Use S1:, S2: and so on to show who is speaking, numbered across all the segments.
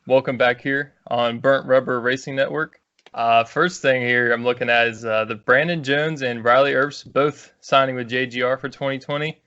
S1: Welcome back here on Burnt Rubber Racing Network. First thing here I'm looking at is the Brandon Jones and Riley Earps both signing with JGR for 2020.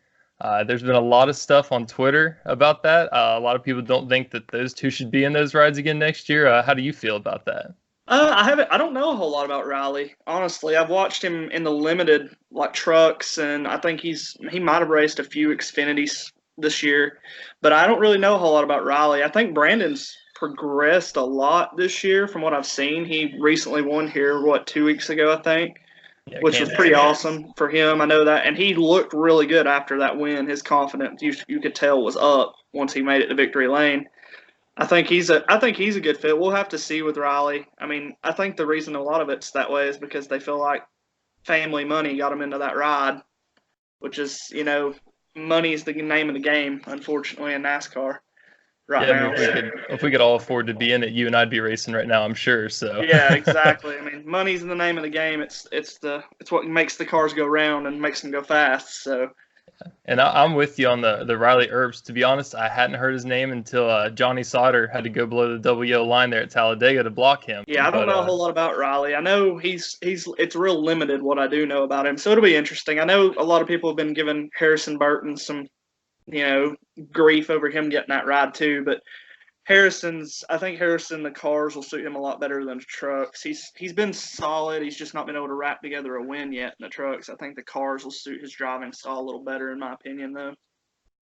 S1: There's been a lot of stuff on Twitter about that. A lot of people don't think that those two should be in those rides again next year. How do you feel about that?
S2: I don't know a whole lot about Riley. Honestly, I've watched him in the limited trucks, and I think he might have raced a few Xfinities this year, but I don't really know a whole lot about Riley. I think Brandon's progressed a lot this year from what I've seen. He recently won here 2 weeks ago, I think,
S1: Yeah,
S2: which was pretty awesome for him. I know that, and he looked really good after that win. His confidence, you could tell, was up once he made it to victory lane. I think he's a good fit. We'll have to see with Riley. I mean, I think the reason a lot of it's that way is because they feel like family money got them into that ride, which is, money is the name of the game, unfortunately, in NASCAR right
S1: Yeah, I mean,
S2: now.
S1: if we could all afford to be in it, you and I'd be racing right now, I'm sure. So
S2: Yeah, exactly. I mean, money's in the name of the game. It's what makes the cars go round and makes them go fast. So
S1: And I'm with you on the Riley Earps. To be honest, I hadn't heard his name until Johnny Sauter had to go below the double yellow line there at Talladega to block him.
S2: yeah, I don't know a whole lot about Riley. I know it's real limited what I do know about him. So it'll be interesting. I know a lot of people have been giving Harrison Burton some, grief over him getting that ride too, but I think the cars will suit him a lot better than the trucks. He's been solid. He's just not been able to wrap together a win yet in the trucks. I think the cars will suit his driving style a little better, in my opinion, though.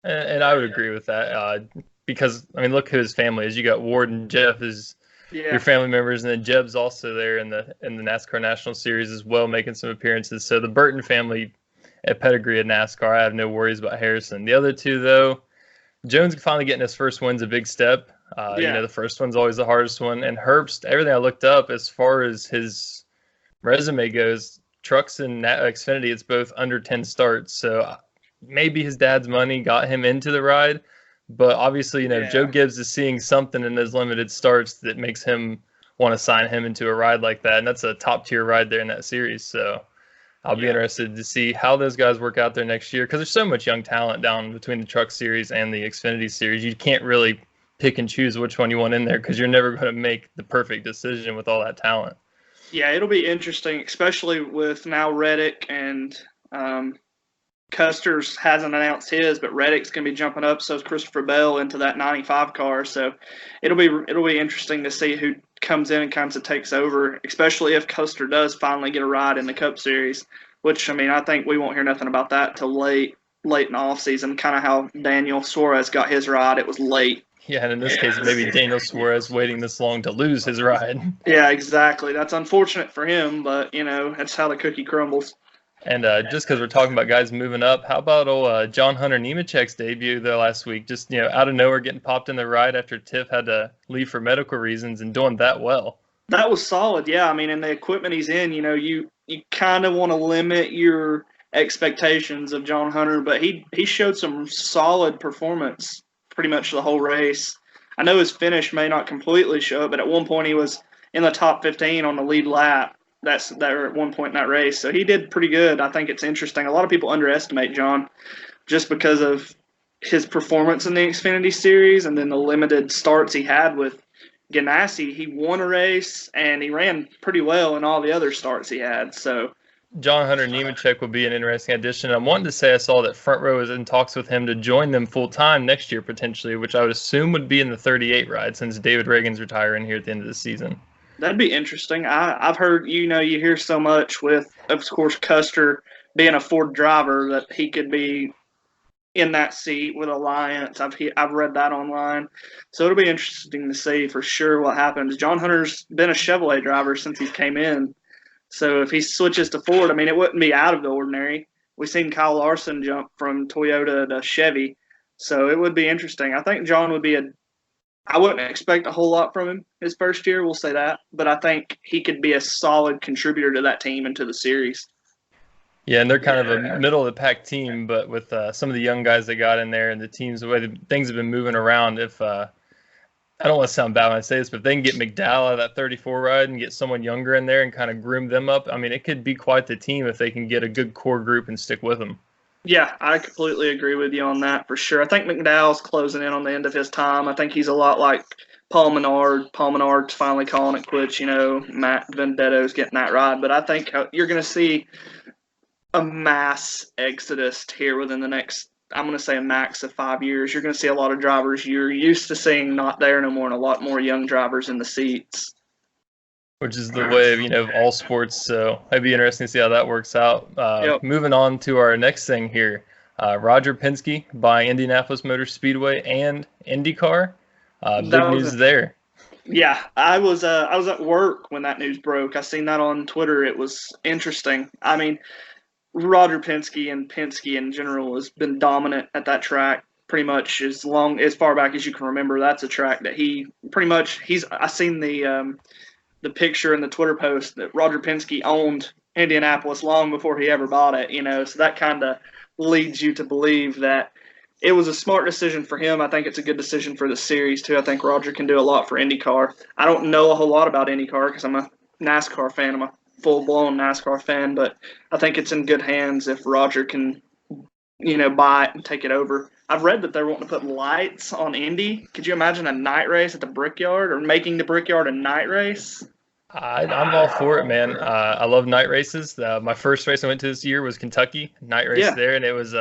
S1: And I would agree with that because, I mean, look who his family is. You got Ward and Jeff as your family members, and then Jeb's also there in the NASCAR National Series as well, making some appearances. So the Burton family at pedigree at NASCAR, I have no worries about Harrison. The other two, though, Jones finally getting his first win's a big step. The first one's always the hardest one. And Herbst, everything I looked up as far as his resume goes, trucks and Xfinity, it's both under 10 starts. So maybe his dad's money got him into the ride. But obviously, Joe Gibbs is seeing something in those limited starts that makes him want to sign him into a ride like that. And that's a top-tier ride there in that series. So I'll be interested to see how those guys work out there next year because there's so much young talent down between the Truck Series and the Xfinity Series. You can't really pick and choose which one you want in there because you're never going to make the perfect decision with all that talent.
S2: Yeah, it'll be interesting, especially with now Reddick and Custer's hasn't announced his, but Reddick's going to be jumping up. So is Christopher Bell into that 95 car. So it'll be interesting to see who comes in and kind of takes over, especially if Custer does finally get a ride in the Cup Series. Which, I mean, I think we won't hear nothing about that till late in the off season. Kind of how Daniel Suarez got his ride. It was late.
S1: Yeah, and in this case, maybe Daniel Suarez waiting this long to lose his ride.
S2: Yeah, exactly. That's unfortunate for him, but, that's how the cookie crumbles.
S1: And just because we're talking about guys moving up, how about old John Hunter Nemechek's debut there last week? Just, out of nowhere getting popped in the ride after Tiff had to leave for medical reasons and doing that well.
S2: That was solid, yeah. I mean, and the equipment he's in, you kind of want to limit your expectations of John Hunter, but he showed some solid performance pretty much the whole race. I know his finish may not completely show it, but at one point he was in the top 15 on the lead lap. That's at one point in that race. So he did pretty good. I think it's interesting. A lot of people underestimate John just because of his performance in the Xfinity Series and then the limited starts he had with Ganassi. He won a race and he ran pretty well in all the other starts he had. So
S1: John Hunter Nemechek would be an interesting addition. I'm wanting to say I saw that Front Row is in talks with him to join them full-time next year potentially, which I would assume would be in the 38 ride since David Reagan's retiring here at the end of the season.
S2: That'd be interesting. I've heard, you hear so much with, of course, Custer being a Ford driver that he could be in that seat with Alliance. I've read that online. So it'll be interesting to see for sure what happens. John Hunter's been a Chevrolet driver since he came in. So if he switches to Ford, I mean, it wouldn't be out of the ordinary. We've seen Kyle Larson jump from Toyota to Chevy. So it would be interesting. I think John would be I wouldn't expect a whole lot from him his first year, we'll say that. But I think he could be a solid contributor to that team and to the series.
S1: Yeah, and they're kind of a middle-of-the-pack team, but with some of the young guys they got in there and the teams, the way things have been moving around, if I don't want to sound bad when I say this, but if they can get McDowell out of that 34 ride and get someone younger in there and kind of groom them up, I mean, it could be quite the team if they can get a good core group and stick with them.
S2: Yeah, I completely agree with you on that for sure. I think McDowell's closing in on the end of his time. I think he's a lot like Paul Menard. Paul Menard's finally calling it quits. Matt Vendetto's getting that ride. But I think you're going to see a mass exodus here within the next, I'm going to say a max of 5 years. You're going to see a lot of drivers you're used to seeing not there no more, and a lot more young drivers in the seats.
S1: Which is the way of all sports. So it'd be interesting to see how that works out.
S2: Yep.
S1: Moving on to our next thing here. Roger Penske buying Indianapolis Motor Speedway and Indy Car. Big news there.
S2: Yeah, I was at work when that news broke. I seen that on Twitter. It was interesting. I mean, Roger Penske and Penske in general has been dominant at that track pretty much as far back as you can remember. That's a track that I seen the picture in the Twitter post that Roger Penske owned Indianapolis long before he ever bought it, so that kind of leads you to believe that it was a smart decision for him. I think it's a good decision for the series, too. I think Roger can do a lot for IndyCar. I don't know a whole lot about IndyCar because I'm a NASCAR fan. I'm a full-blown NASCAR fan, but I think it's in good hands if Roger can, buy it and take it over. I've read that they're wanting to put lights on Indy. Could you imagine a night race at the Brickyard or making the Brickyard a night race?
S1: I'm all for it, man. I love night races. My first race I went to this year was Kentucky, night race there, and it was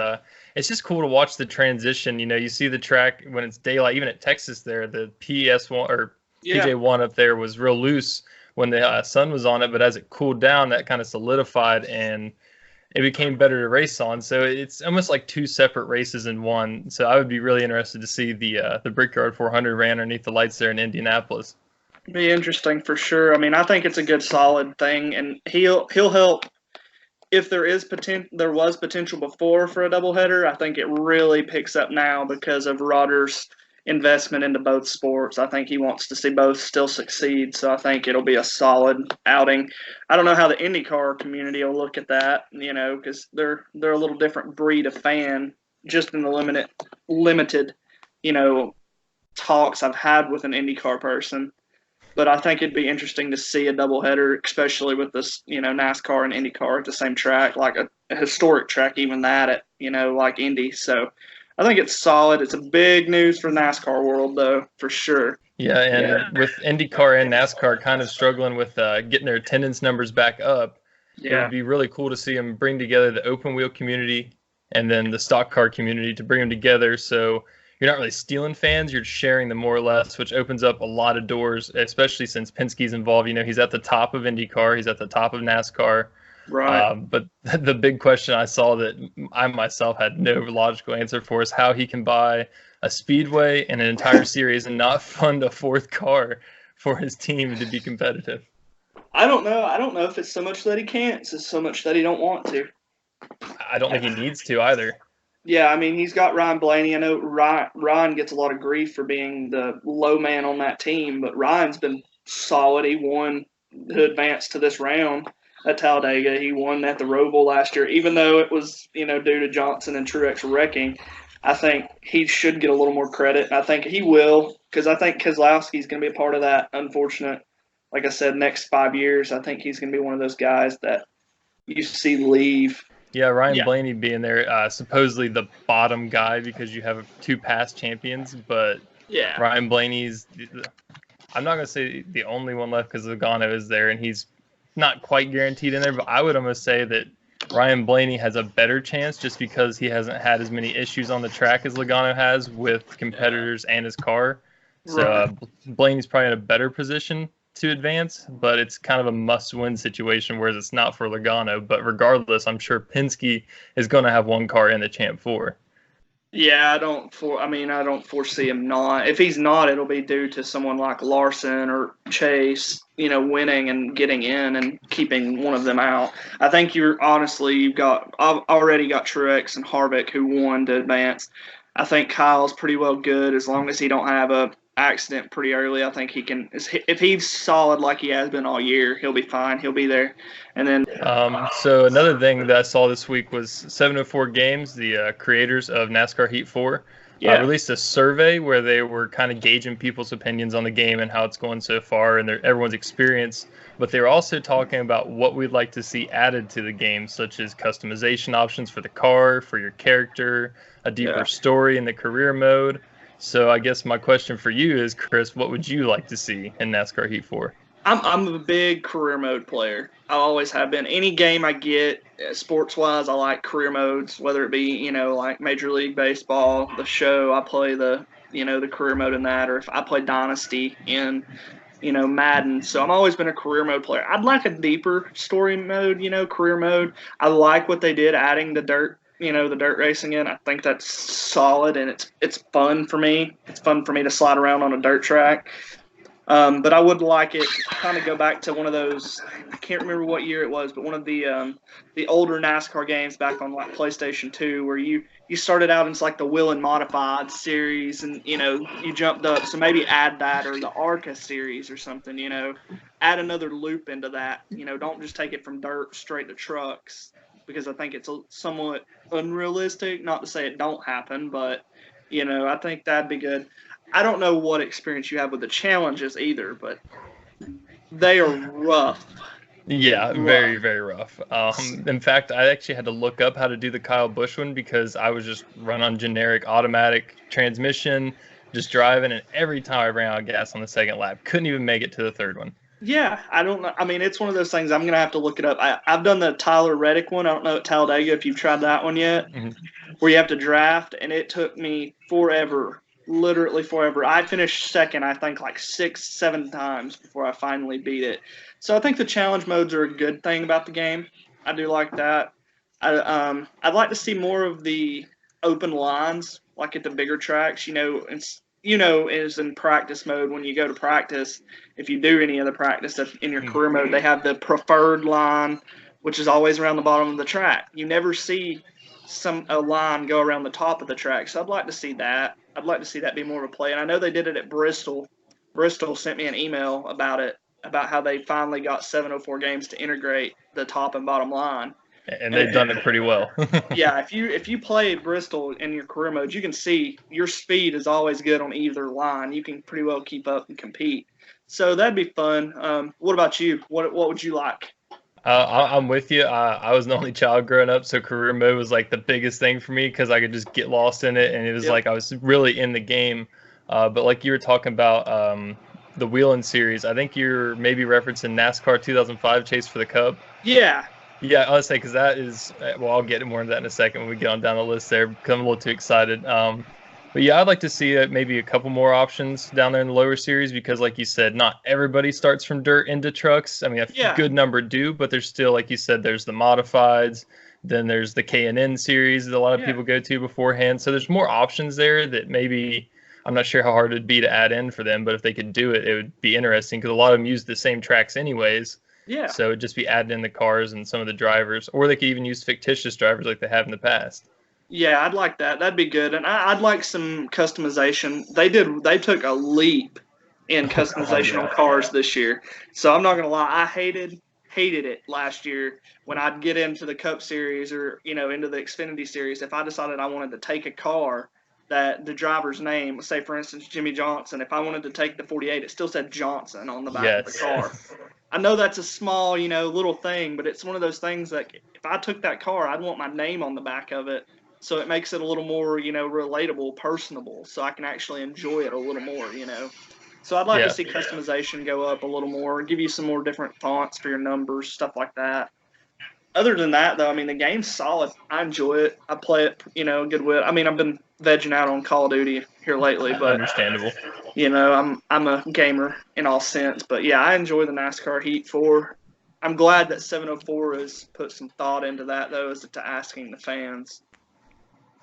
S1: it's just cool to watch the transition. You see the track when it's daylight. Even at Texas there, the PS1 or PJ1 up there was real loose when the sun was on it, but as it cooled down, that kind of solidified and it became better to race on. So it's almost like two separate races in one. So I would be really interested to see the Brickyard 400 ran underneath the lights there in Indianapolis.
S2: Be interesting for sure. I mean, I think it's a good, solid thing, and he'll help. If there was potential before for a doubleheader, I think it really picks up now because of Roger's investment into both sports. I think he wants to see both still succeed, so I think it'll be a solid outing. I don't know how the IndyCar community will look at that, because they're a little different breed of fan. Just in the limited, talks I've had with an IndyCar person. But I think it'd be interesting to see a doubleheader, especially with this, NASCAR and IndyCar at the same track, like a historic track, even that at, like Indy. So I think it's solid. It's a big news for the NASCAR world, though, for sure.
S1: Yeah, and with IndyCar and NASCAR kind of struggling with getting their attendance numbers back up, it would be really cool to see them bring together the open wheel community and then the stock car community to bring them together. So you're not really stealing fans, you're sharing them more or less, which opens up a lot of doors, especially since Penske's involved. He's at the top of IndyCar, he's at the top of NASCAR.
S2: Right.
S1: But the big question I saw that I myself had no logical answer for is how he can buy a speedway and an entire series and not fund a fourth car for his team to be competitive.
S2: I don't know. I don't know if it's so much that he can't, it's so much that he don't want to.
S1: I don't think he needs to either.
S2: Yeah, I mean, he's got Ryan Blaney. I know Ryan gets a lot of grief for being the low man on that team, but Ryan's been solid. He won to advance to this round at Talladega. He won at the Roval last year, even though it was, due to Johnson and Truex wrecking. I think he should get a little more credit. I think he will, because I think Keselowski's going to be a part of that unfortunate, like I said, next 5 years. I think he's going to be one of those guys that you see leave.
S1: Yeah, Ryan Blaney being there, supposedly the bottom guy because you have two past champions, but Ryan Blaney's, I'm not going to say the only one left because Logano is there and he's not quite guaranteed in there, but I would almost say that Ryan Blaney has a better chance just because he hasn't had as many issues on the track as Logano has with competitors and his car. So Blaney's probably in a better position to advance, but it's kind of a must-win situation, whereas it's not for Logano. But regardless, I'm sure Penske is going to have one car in the Champ 4.
S2: Yeah, I don't foresee him not. If he's not, it'll be due to someone like Larson or Chase, winning and getting in and keeping one of them out. I think you've already got Truex and Harvick who won to advance. I think Kyle's pretty well good as long as he don't have a accident pretty early. I think he can. If he's solid like he has been all year, he'll be fine. He'll be there. And then
S1: so another thing that I saw this week was 704 Games, the creators of NASCAR Heat 4, released a survey where they were kind of gauging people's opinions on the game and how it's going so far and everyone's experience. But they were also talking about what we'd like to see added to the game, such as customization options for the car, for your character, a deeper story in the career mode. So I guess my question for you is, Chris, what would you like to see in NASCAR Heat 4?
S2: I'm a big career mode player. I always have been. Any game I get, sports wise, I like career modes. Whether it be like Major League Baseball, the show, I play the career mode in that, or if I play Dynasty in Madden. So I've always been a career mode player. I'd like a deeper story mode, career mode. I like what they did adding the dirt, the dirt racing in. I think that's solid and it's fun for me. It's fun for me to slide around on a dirt track. But I would like it to kind of go back to one of those. I can't remember what year it was, but one of the older NASCAR games back on like PlayStation 2, where you started out in like the Will and Modified series, and you jumped up. So maybe add that, or the ARCA series or something. Add another loop into that. Don't just take it from dirt straight to trucks, because I think it's somewhat unrealistic. Not to say it don't happen, but I think that'd be good. I don't know what experience you have with the challenges either, but they are rough.
S1: Yeah, very, very rough. In fact, I actually had to look up how to do the Kyle Busch one because I was just run on generic automatic transmission, just driving, and every time I ran out of gas on the second lap, couldn't even make it to the third one.
S2: Yeah, I don't know. I mean, it's one of those things. I'm going to have to look it up. I've done the Tyler Reddick one. I don't know at Talladega if you've tried that one yet, where you have to draft, and it took me forever. Literally forever. I finished second, I think, like 6-7 times before I finally beat it. So I think the challenge modes are a good thing about the game. I do like that. I'd like to see more of the open lines, like at the bigger tracks. Is in practice mode when you go to practice. If you do any of the practice in your career mode, they have the preferred line, which is always around the bottom of the track. You never see a line go around the top of the track. So I'd like to see that. I'd like to see that be more of a play. And I know they did it at Bristol. Bristol sent me an email about it, about how they finally got 704 games to integrate the top and bottom line.
S1: And they've done it pretty well.
S2: Yeah, if you play Bristol in your career mode, you can see your speed is always good on either line. You can pretty well keep up and compete. So that'd be fun. What about you? What would you like?
S1: I'm with you. I was the only child growing up, so career mode was like the biggest thing for me because I could just get lost in it, and it was like I was really in the game. But like you were talking about the Wheeling series, I think you're maybe referencing NASCAR 2005 Chase for the Cup.
S2: Yeah.
S1: Yeah, I would say because that is, well, I'll get more into that in a second when we get on down the list there because I'm a little too excited. But yeah, I'd like to see maybe a couple more options down there in the lower series because, like you said, not everybody starts from dirt into trucks. I mean, a good number do, but there's still, like you said, there's the modifieds. Then there's the K&N series that a lot of people go to beforehand. So there's more options there that maybe I'm not sure how hard it'd be to add in for them, but if they could do it, it would be interesting because a lot of them use the same tracks anyways.
S2: Yeah.
S1: So it'd just be adding in the cars and some of the drivers, or they could even use fictitious drivers like they have in the past.
S2: Yeah, I'd like that. That'd be good. And I'd like some customization. They took a leap in customization on cars this year. So I'm not gonna lie, I hated it last year when I'd get into the Cup Series or into the Xfinity Series. If I decided I wanted to take a car that the driver's name, say for instance Jimmy Johnson, if I wanted to take the 48, it still said Johnson on the back of the car. I know that's a small, little thing, but it's one of those things that if I took that car, I'd want my name on the back of it. So it makes it a little more, relatable, personable, so I can actually enjoy it a little more, So I'd like to see customization go up a little more, give you some more different fonts for your numbers, stuff like that. Other than that, though, I mean, the game's solid. I enjoy it. I play it, good with. I mean, I've been vegging out on Call of Duty here lately, but
S1: understandable.
S2: I'm a gamer in all sense, but yeah, I enjoy the NASCAR Heat 4. I'm glad that 704 has put some thought into that, though, as to asking the fans.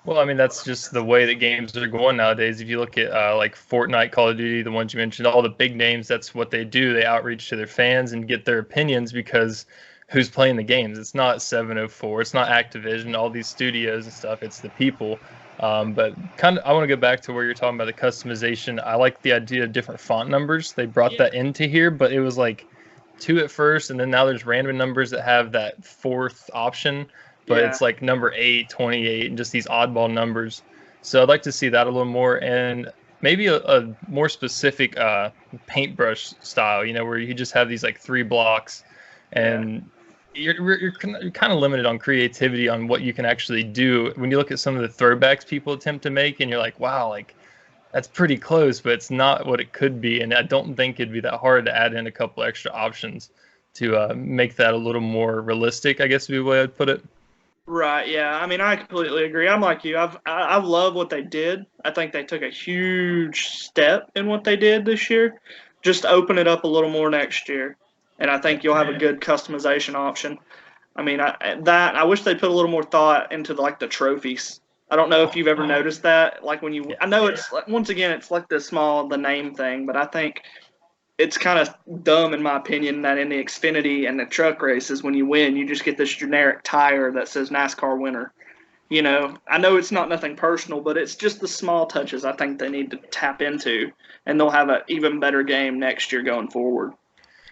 S1: Well, I mean, that's just the way that games are going nowadays. If you look at like Fortnite, Call of Duty, the ones you mentioned, all the big names, that's what they do. They outreach to their fans and get their opinions because who's playing the games? It's not 704. It's not Activision, all these studios and stuff. It's the people. But kind of, I want to go back to where you're talking about the customization. I like the idea of different font numbers. They brought that into here, but it was like 2 at first, and then now there's random numbers that have that 4th option. But it's like number 8, 28, and just these oddball numbers. So I'd like to see that a little more, and maybe a more specific paintbrush style, where you just have these like 3 blocks, and you're kind of limited on creativity on what you can actually do. When you look at some of the throwbacks people attempt to make, and you're like, wow, like that's pretty close, but it's not what it could be. And I don't think it'd be that hard to add in a couple extra options to make that a little more realistic, I guess would be the way I'd put it.
S2: Right. Yeah. I mean, I completely agree. I'm like you. I love what they did. I think they took a huge step in what they did this year. Just open it up a little more next year, and I think you'll have a good customization option. I mean, I wish they put a little more thought into like the trophies. I don't know if you've ever noticed that. Like when you, I know it's once again it's like the name thing, but I think it's kind of dumb in my opinion that in the Xfinity and the truck races, when you win, you just get this generic tire that says NASCAR winner. You know, I know it's not nothing personal, but it's just the small touches I think they need to tap into, and they'll have an even better game next year going forward.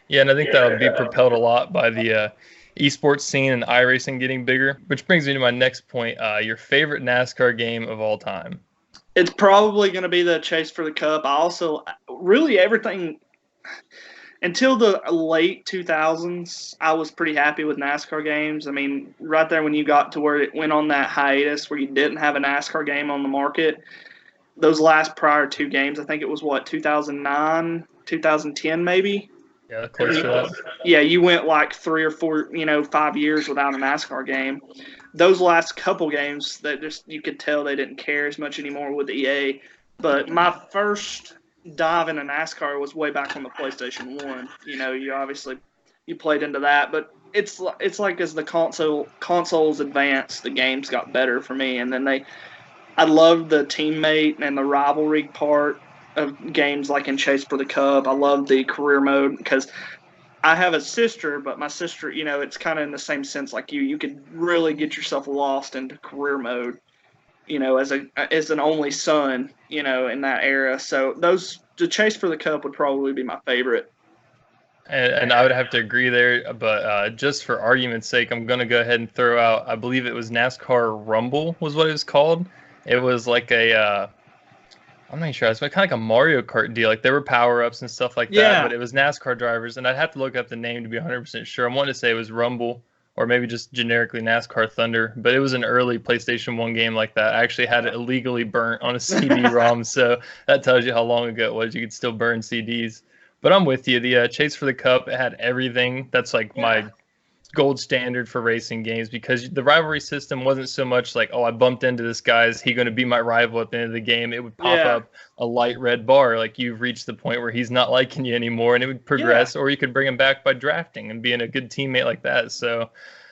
S1: Yeah, and I think that'll be propelled a lot by the esports scene and iRacing getting bigger, which brings me to my next point. Your favorite NASCAR game of all time?
S2: It's probably going to be the Chase for the Cup. I also really everything until the late 2000s, I was pretty happy with NASCAR games. I mean, right there when you got to where it went on that hiatus where you didn't have a NASCAR game on the market, those last prior two games, I think it was 2009, 2010 maybe.
S1: Yeah, close to that.
S2: Yeah, you went like 3 or 4, 5 years without a NASCAR game. Those last couple games, that just you could tell they didn't care as much anymore with EA. But my first dive into NASCAR was way back on the PlayStation 1. You played into that, but it's like as the consoles advanced, the games got better for me, and then I loved the teammate and the rivalry part of games like in Chase for the Cup. I love the career mode because I have a sister, but my sister, it's kind of in the same sense like you. You could really get yourself lost into career mode, as an only son, in that era. So the Chase for the Cup would probably be my favorite.
S1: And I would have to agree there, but just for argument's sake, I'm going to go ahead and throw out, I believe it was NASCAR Rumble was what it was called. It was like I'm not sure, it was kind of like a Mario Kart deal. Like there were power-ups and stuff like that, but it was NASCAR drivers, and I'd have to look up the name to be 100% sure. I'm wanting to say it was Rumble, or maybe just generically NASCAR Thunder, but it was an early PlayStation 1 game like that. I actually had it illegally burnt on a CD-ROM, so that tells you how long ago it was. You could still burn CDs. But I'm with you. The Chase for the Cup, it had everything. That's like my gold standard for racing games, because the rivalry system wasn't so much like, oh, I bumped into this guy, is he going to be my rival at the end of the game? It would pop up a light red bar, like you've reached the point where he's not liking you anymore, and it would progress, or you could bring him back by drafting and being a good teammate like that. So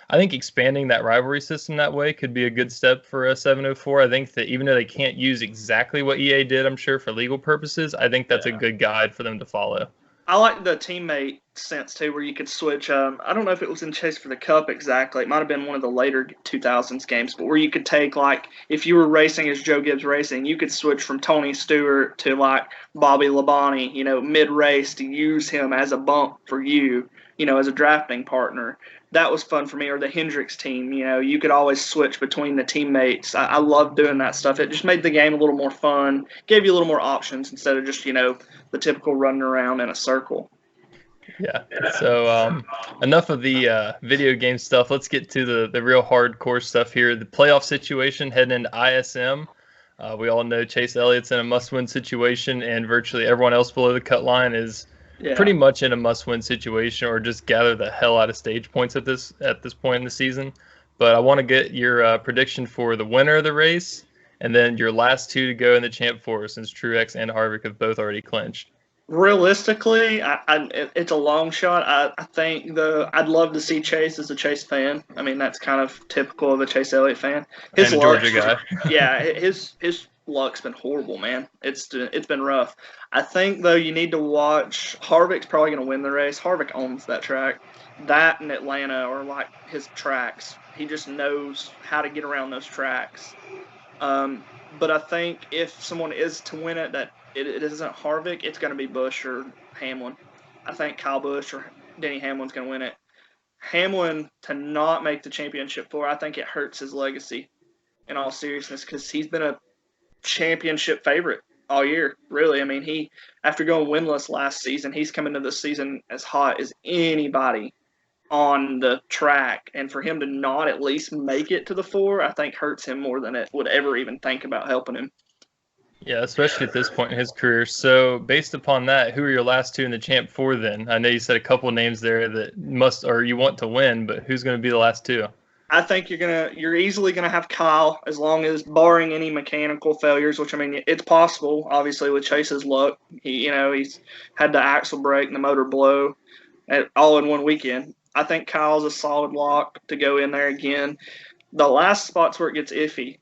S1: I think expanding that rivalry system that way could be a good step for a 704. I think that even though they can't use exactly what EA did, I'm sure, for legal purposes, I think that's a good guide for them to follow.
S2: I like the teammate sense too, where you could switch. I don't know if it was in Chase for the Cup exactly. It might have been one of the later 2000s games, but where you could take, like, if you were racing as Joe Gibbs Racing, you could switch from Tony Stewart to like Bobby Labonte, mid race, to use him as a bump for you, as a drafting partner. That was fun for me. Or the Hendricks team, you could always switch between the teammates. I love doing that stuff. It just made the game a little more fun, gave you a little more options instead of just, the typical running around in a circle.
S1: Yeah. So enough of the video game stuff. Let's get to the real hardcore stuff here. The playoff situation heading into ISM. We all know Chase Elliott's in a must-win situation, and virtually everyone else below the cut line is pretty much in a must-win situation, or just gather the hell out of stage points at this point in the season. But I want to get your prediction for the winner of the race, and then your last two to go in the Champ 4, since Truex and Harvick have both already clinched.
S2: Realistically, it's a long shot. I think I'd love to see Chase as a Chase fan. I mean, that's kind of typical of a Chase Elliott fan.
S1: His and a Georgia guy.
S2: Yeah, his luck's been horrible, man. It's been rough. I think, though, you need to watch. Harvick's probably going to win the race. Harvick owns that track. That and Atlanta are like his tracks. He just knows how to get around those tracks. But I think if someone is to win it, that it isn't Harvick, it's going to be Busch or Hamlin. I think Kyle Busch or Denny Hamlin's going to win it. Hamlin, to not make the championship 4, I think it hurts his legacy, in all seriousness, because he's been a championship favorite all year, really. I mean, after going winless last season, he's come into this season as hot as anybody on the track, and for him to not at least make it to the 4, I think hurts him more than it would ever even think about helping him.
S1: Yeah, especially at this point in his career. So, based upon that, who are your last two in the Champ 4 then? I know you said a couple of names there that must or you want to win, but who's going to be the last two?
S2: I think you're easily gonna have Kyle as long as barring any mechanical failures, which I mean it's possible. Obviously with Chase's luck, he's had the axle break and the motor blow all in one weekend. I think Kyle's a solid lock to go in there again. The last spot's where it gets iffy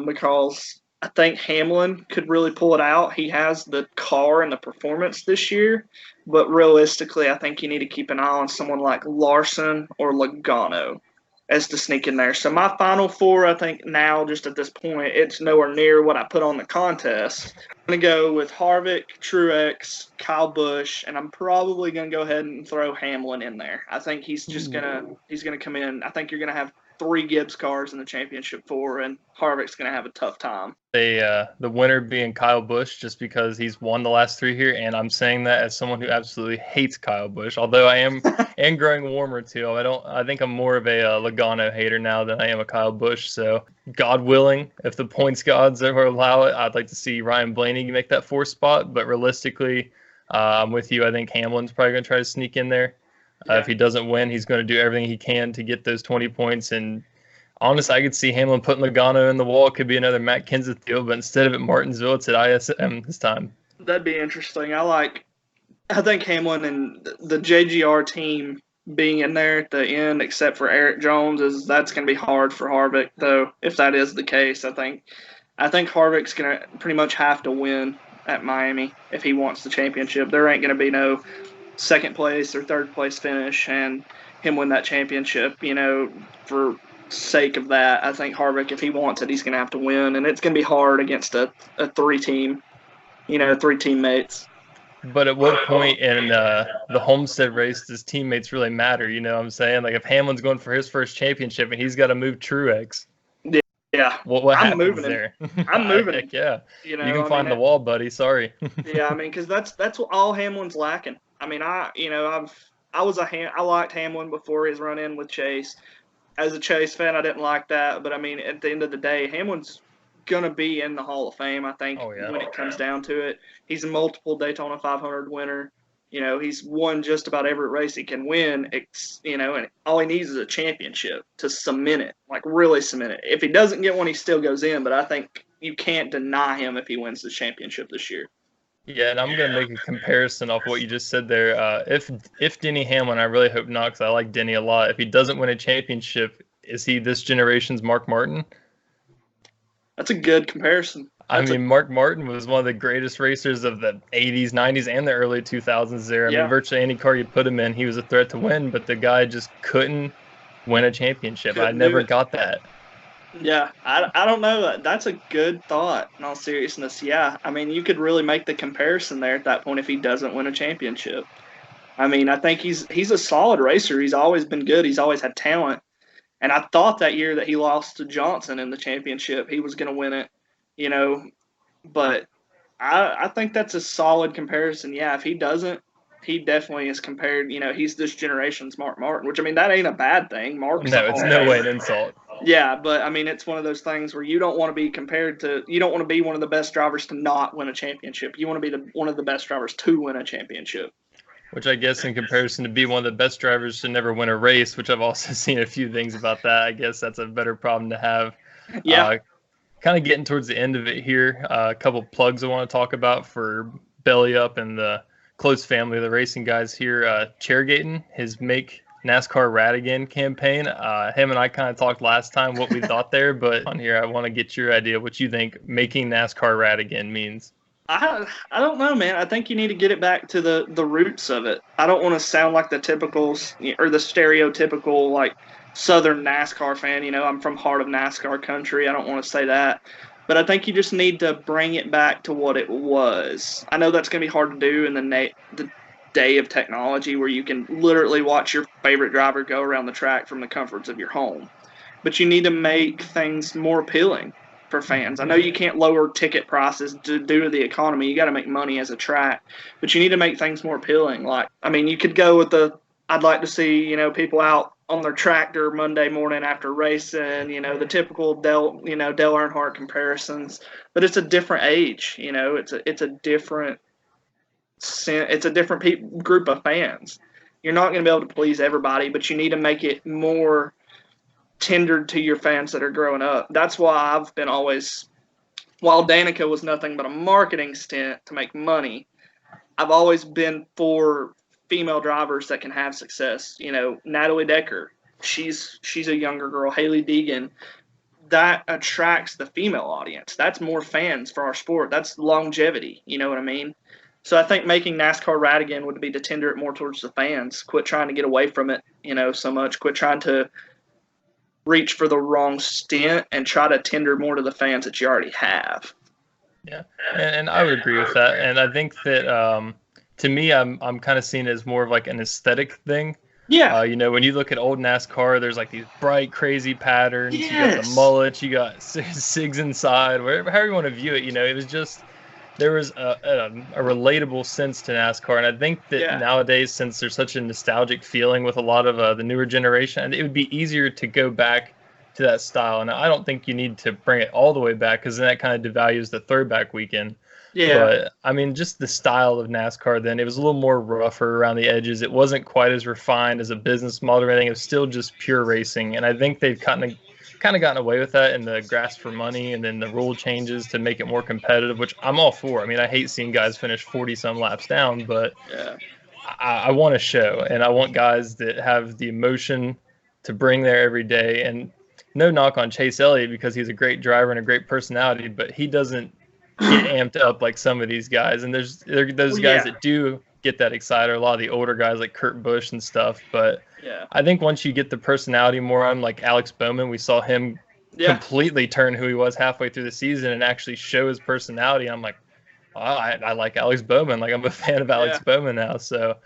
S2: because I think Hamlin could really pull it out. He has the car and the performance this year, but realistically, I think you need to keep an eye on someone like Larson or Logano as to sneak in there. So my final four, I think now, just at this point, it's nowhere near what I put on the contest. I'm going to go with Harvick, Truex, Kyle Busch, and I'm probably going to go ahead and throw Hamlin in there. I think he's going to come in. I think you're going to have 3 Gibbs cars in the championship 4, and Harvick's going to have a tough time.
S1: The winner being Kyle Busch, just because he's won the last 3 here, and I'm saying that as someone who absolutely hates Kyle Busch. Although I am growing warmer to him. I think I'm more of a Logano hater now than I am a Kyle Busch. So God willing, if the points gods ever allow it, I'd like to see Ryan Blaney make that 4th spot. But realistically, I'm with you. I think Hamlin's probably going to try to sneak in there. If he doesn't win, he's going to do everything he can to get those 20 points. And honestly, I could see Hamlin putting Logano in the wall. It could be another Matt Kenseth deal, but instead of at Martinsville, it's at ISM this time.
S2: That'd be interesting. I think Hamlin and the JGR team being in there at the end, except for Eric Jones, that's going to be hard for Harvick. Though, if that is the case, I think Harvick's going to pretty much have to win at Miami if he wants the championship. There ain't going to be no second place or third place finish and him win that championship, for sake of that. I think Harvick, if he wants it, he's going to have to win, and it's going to be hard against a 3-team, 3 teammates.
S1: But at what point in the Homestead race does teammates really matter? You know what I'm saying? Like if Hamlin's going for his first championship and he's got to move Truex.
S2: Yeah.
S1: What happens there?
S2: I'm moving.
S1: Heck yeah. You can find the wall, buddy. Sorry.
S2: Yeah, I mean, because that's what all Hamlin's lacking. I mean, I liked Hamlin before his run in with Chase. As a Chase fan, I didn't like that, but I mean, at the end of the day, Hamlin's gonna be in the Hall of Fame. I think when it comes down to it, he's a multiple Daytona 500 winner. He's won just about every race he can win. And all he needs is a championship to cement it, like really cement it. If he doesn't get one, he still goes in. But I think you can't deny him if he wins the championship this year.
S1: Yeah, and I'm going to make a comparison off what you just said there. If Denny Hamlin, I really hope not, because I like Denny a lot. If he doesn't win a championship, is he this generation's Mark Martin?
S2: That's a good comparison.
S1: Mark Martin was one of the greatest racers of the 80s, 90s, and the early 2000s there. I mean, virtually any car you put him in, he was a threat to win, but the guy just couldn't win a championship. I never got that.
S2: Yeah, I don't know. That's a good thought, in all seriousness. Yeah, I mean, you could really make the comparison there at that point if he doesn't win a championship. I mean, I think he's a solid racer. He's always been good. He's always had talent. And I thought that year that he lost to Johnson in the championship, he was going to win it, But I think that's a solid comparison. Yeah, if he doesn't, he definitely is compared. He's this generation's Mark Martin, which, I mean, that ain't a bad thing.
S1: It's no way an insult.
S2: Yeah, but, I mean, it's one of those things where you don't want to be compared to – you don't want to be one of the best drivers to not win a championship. You want to be one of the best drivers to win a championship.
S1: Which I guess in comparison to be one of the best drivers to never win a race, which I've also seen a few things about that. I guess that's a better problem to have.
S2: Yeah.
S1: Kind of getting towards the end of it here. A couple plugs I want to talk about for Belly Up and the close family of the racing guys here. Chairgaten, his Make NASCAR Rad Again campaign. Him and I kind of talked last time what we thought there, but on here I want to get your idea what you think making NASCAR Rad Again means.
S2: I don't know, man. I think you need to get it back to the roots of it. I don't want to sound like the typicals or the stereotypical like Southern NASCAR fan. I'm from heart of NASCAR country. I don't want to say that. But I think you just need to bring it back to what it was. I know that's going to be hard to do in the day of technology where you can literally watch your favorite driver go around the track from the comforts of your home. But you need to make things more appealing for fans. I know you can't lower ticket prices due to the economy. You got to make money as a track, but you need to make things more appealing. You could go with I'd like to see, people out on their tractor Monday morning after racing, the typical Dale Earnhardt comparisons, but it's a different age, it's a different group of fans. You're not going to be able to please everybody, but you need to make it more tendered to your fans that are growing up. That's why I've been always, while Danica was nothing but a marketing stint to make money, I've always been for female drivers that can have success. Natalie Decker, she's a younger girl. Haley Deegan, that attracts the female audience. That's more fans for our sport. That's longevity. You know what I mean? So I think making NASCAR rad again would be to tender it more towards the fans. Quit trying to get away from it, so much. Quit trying to reach for the wrong stint and try to tender more to the fans that you already have.
S1: Yeah, and I would agree with that. And I think that to me, I'm kind of seeing it as more of like an aesthetic thing.
S2: Yeah.
S1: When you look at old NASCAR, there's like these bright, crazy patterns.
S2: Yes.
S1: You got the mullets, you got SIGs inside, however you want to view it. It was just, there was a relatable sense to NASCAR. And I think that nowadays, since there's such a nostalgic feeling with a lot of the newer generation, it would be easier to go back to that style. And I don't think you need to bring it all the way back, because then that kind of devalues the throwback weekend. Yeah. But I mean, just the style of NASCAR then, it was a little more rougher around the edges. It wasn't quite as refined as a business model or anything. It was still just pure racing. And I think they've kind of gotten away with that in the grasp for money, and then the rule changes to make it more competitive, which I'm all for. I mean, I hate seeing guys finish 40-some laps down, but I want a show, and I want guys that have the emotion to bring there every day. And no knock on Chase Elliott, because he's a great driver and a great personality, but he doesn't get amped up like some of these guys. And there are those guys that do get that excited, a lot of the older guys like Kurt Busch and stuff. But I think once you get the personality more on, like Alex Bowman, we saw him completely turn who he was halfway through the season and actually show his personality. I'm like, oh, I like Alex Bowman. Like, I'm a fan of Alex Bowman now. So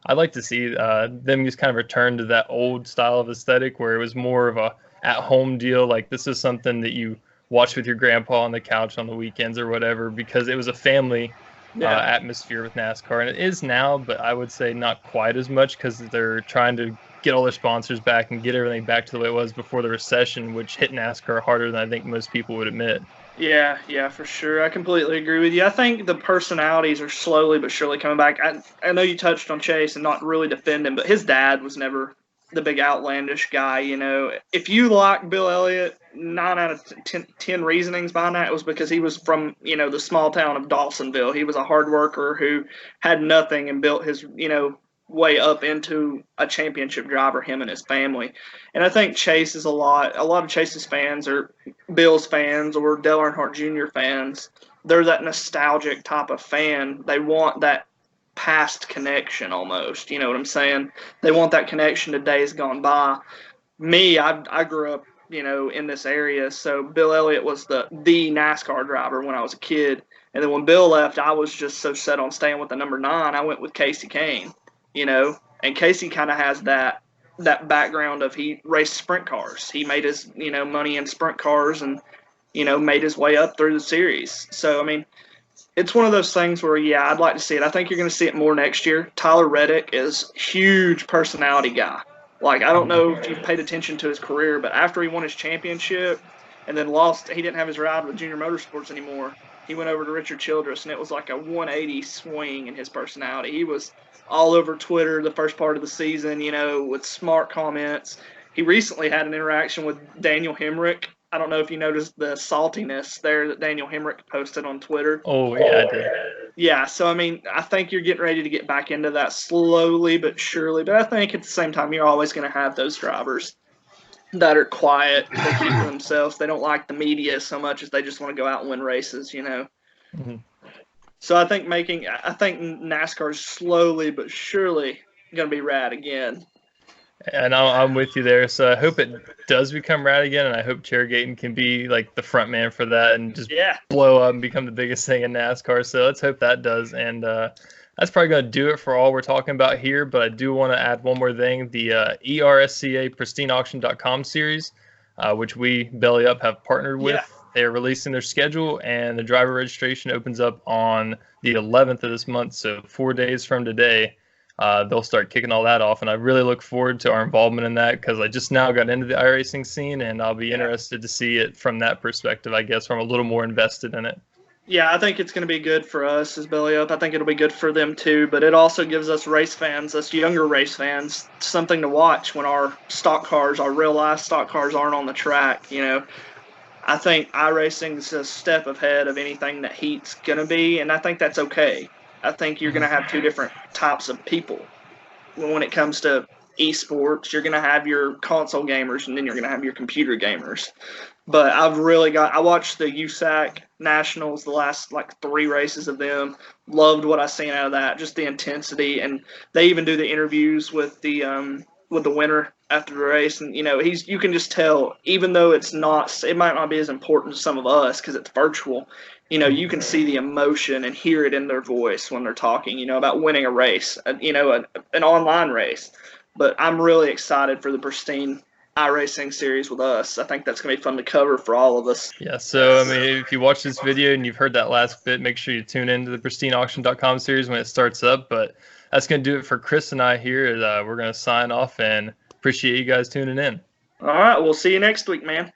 S1: I'd like to see them just kind of return to that old style of aesthetic where it was more of a at-home deal. Like, this is something that you watch with your grandpa on the couch on the weekends or whatever, because it was a family atmosphere with NASCAR. And it is now, but I would say not quite as much, because they're trying to get all their sponsors back and get everything back to the way it was before the recession, which hit NASCAR harder than I think most people would admit.
S2: Yeah, for sure. I completely agree with you. I think the personalities are slowly but surely coming back. I know you touched on Chase and not really defend him, but his dad was never the big outlandish guy. If you like Bill Elliott, 9 out of 10 reasonings behind that was because he was from, the small town of Dawsonville. He was a hard worker who had nothing and built his, way up into a championship driver, him and his family. And I think Chase is a lot of Chase's fans are Bill's fans or Dale Earnhardt Jr. fans. They're that nostalgic type of fan. They want that past connection almost. You know what I'm saying? They want that connection to days gone by. Me, I grew up, in this area, so Bill Elliott was the NASCAR driver when I was a kid. And then when Bill left, I was just so set on staying with the number 9, I went with Casey Kane. And Casey kind of has that background of he raced sprint cars. He made his, money in sprint cars and, made his way up through the series. So, I mean, it's one of those things where, I'd like to see it. I think you're going to see it more next year. Tyler Reddick is a huge personality guy. Like, I don't know if you've paid attention to his career, but after he won his championship and then lost, he didn't have his ride with Junior Motorsports anymore. He went over to Richard Childress, and it was like a 180 swing in his personality. He was all over Twitter the first part of the season, with smart comments. He recently had an interaction with Daniel Hemrick. I don't know if you noticed the saltiness there that Daniel Hemrick posted on Twitter.
S1: Oh, yeah, I did.
S2: Yeah, so, I mean, I think you're getting ready to get back into that slowly but surely. But I think at the same time, you're always going to have those drivers that are quiet. They keep to themselves. They don't like the media so much as they just want to go out and win races,
S1: Mm-hmm.
S2: So I think NASCAR is slowly but surely going to be rad again.
S1: And I'm with you there. So I hope it does become rad again, and I hope Chairgaten can be like the front man for that and just blow up and become the biggest thing in NASCAR. So let's hope that does. And that's probably going to do it for all we're talking about here. But I do want to add one more thing. The ERSCA PristineAuction.com series, which we, Belly Up, have partnered with. They are releasing their schedule, and the driver registration opens up on the 11th of this month, so 4 days from today. they'll start kicking all that off. And I really look forward to our involvement in that because I just now got into the iRacing scene, and I'll be interested to see it from that perspective, I guess, from a little more invested in it.
S2: Yeah, I think it's going to be good for us as Belly Up. I think it'll be good for them too, but it also gives us race fans, us younger race fans, something to watch when our stock cars, our real life stock cars, aren't on the track. I think iRacing is a step ahead of anything that Heat's going to be, and I think that's okay. I think you're going to have two different types of people when it comes to esports. You're going to have your console gamers, and then you're going to have your computer gamers. But I watched the USAC Nationals, the last 3 races of them. Loved what I seen out of that, just the intensity, and they even do the interviews with the winner after the race, and you can just tell, even though it might not be as important to some of us because it's virtual. You can see the emotion and hear it in their voice when they're talking, about winning a race, an online race. But I'm really excited for the Pristine iRacing series with us. I think that's going to be fun to cover for all of us.
S1: Yeah, so, I mean, if you watch this video and you've heard that last bit, make sure you tune into the PristineAuction.com series when it starts up. But that's going to do it for Chris and I here. We're going to sign off and appreciate you guys tuning in.
S2: All right, we'll see you next week, man.